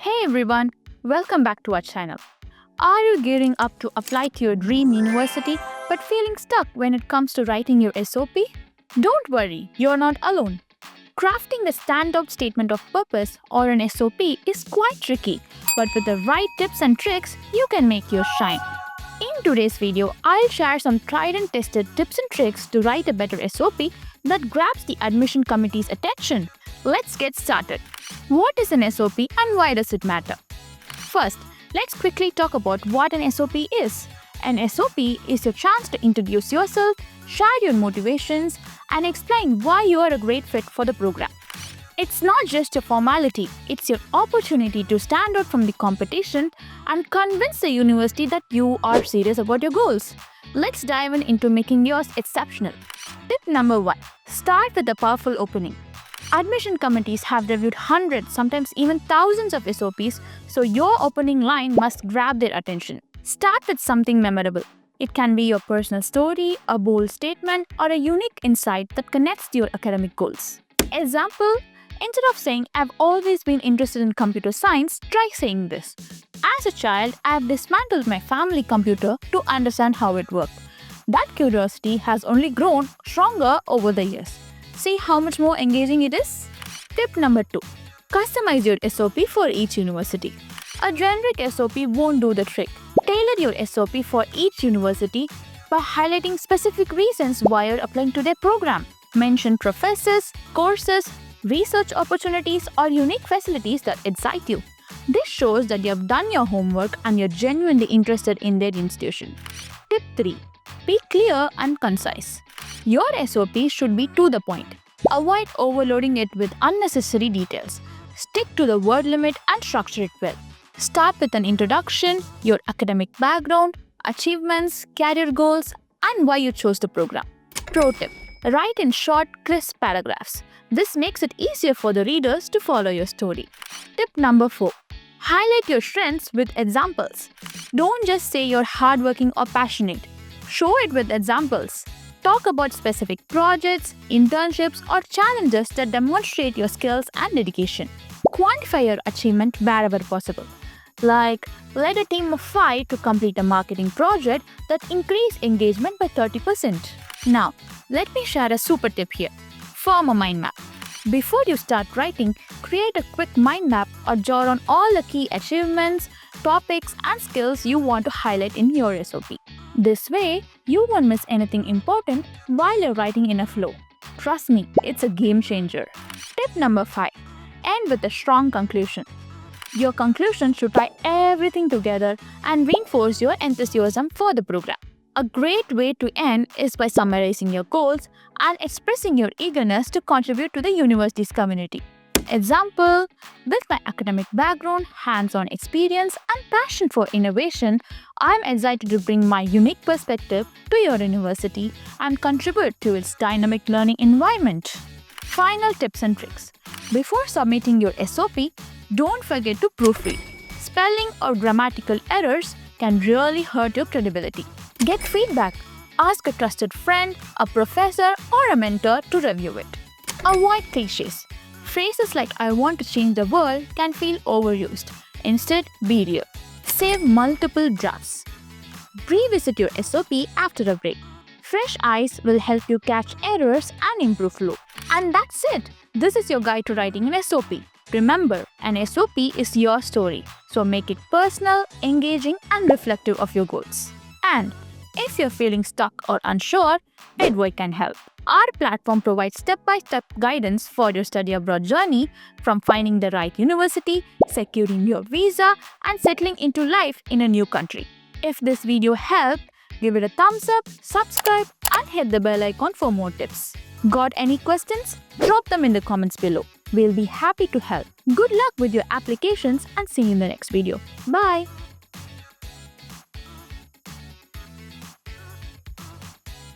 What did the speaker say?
Hey everyone, welcome back to our channel. Are you gearing up to apply to your dream university but feeling stuck when it comes to writing your SOP? Don't worry, you're not alone. Crafting the standout statement of purpose or an SOP is quite tricky, but with the right tips and tricks, you can make yours shine. In today's video, I'll share some tried and tested tips and tricks to write a better SOP that grabs the admission committee's attention. Let's get started. What is an SOP and why does it matter? First, let's quickly talk about what an SOP is. An SOP is your chance to introduce yourself, share your motivations, and explain why you are a great fit for the program. It's not just a formality, it's your opportunity to stand out from the competition and convince the university that you are serious about your goals. Let's dive into making yours exceptional. Tip number 1. Start with a powerful opening. Admission committees have reviewed hundreds, sometimes even thousands of SOPs, so your opening line must grab their attention. Start with something memorable. It can be your personal story, a bold statement, or a unique insight that connects to your academic goals. Example, instead of saying, "I've always been interested in computer science," try saying this. "As a child, I've dismantled my family computer to understand how it worked. That curiosity has only grown stronger over the years." See how much more engaging it is? Tip number 2. Customize your SOP for each university. A generic SOP won't do the trick. Tailor your SOP for each university by highlighting specific reasons why you're applying to their program. Mention professors, courses, research opportunities, or unique facilities that excite you. This shows that you have done your homework and you're genuinely interested in their institution. Tip 3. Be clear and concise. Your SOP should be to the point. Avoid overloading it with unnecessary details. Stick to the word limit and structure it well. Start with an introduction, your academic background, achievements, career goals, and why you chose the program. Pro tip: write in short, crisp paragraphs. This makes it easier for the readers to follow your story. Tip number 4. Highlight your strengths with examples. Don't just say you're hardworking or passionate. Show it with examples. Talk about specific projects, internships, or challenges that demonstrate your skills and dedication. Quantify your achievement wherever possible. Like, led a team of 5 to complete a marketing project that increased engagement by 30%. Now, let me share a super tip here. Form a mind map. Before you start writing, create a quick mind map or jot on all the key achievements, topics, and skills you want to highlight in your SOP. This way, you won't miss anything important while you're writing in a flow. Trust me, it's a game changer. Tip number 5. End with a strong conclusion. Your conclusion should tie everything together and reinforce your enthusiasm for the program. A great way to end is by summarizing your goals and expressing your eagerness to contribute to the university's community. Example, with my academic background, hands-on experience, and passion for innovation, I'm excited to bring my unique perspective to your university and contribute to its dynamic learning environment. Final tips and tricks. Before submitting your SOP, don't forget to proofread. Spelling or grammatical errors can really hurt your credibility. Get feedback. Ask a trusted friend, a professor, or a mentor to review it. Avoid cliches. Phrases like "I want to change the world" can feel overused. Instead, be real. Save multiple drafts. Revisit your SOP after a break. Fresh eyes will help you catch errors and improve flow. And that's it. This is your guide to writing an SOP. Remember, an SOP is your story, so make it personal, engaging, and reflective of your goals. And if you're feeling stuck or unsure, Edvoy can help. Our platform provides step-by-step guidance for your study abroad journey, from finding the right university, securing your visa, and settling into life in a new country. If this video helped, give it a thumbs up, subscribe, and hit the bell icon for more tips. Got any questions? Drop them in the comments below. We'll be happy to help. Good luck with your applications and see you in the next video. Bye!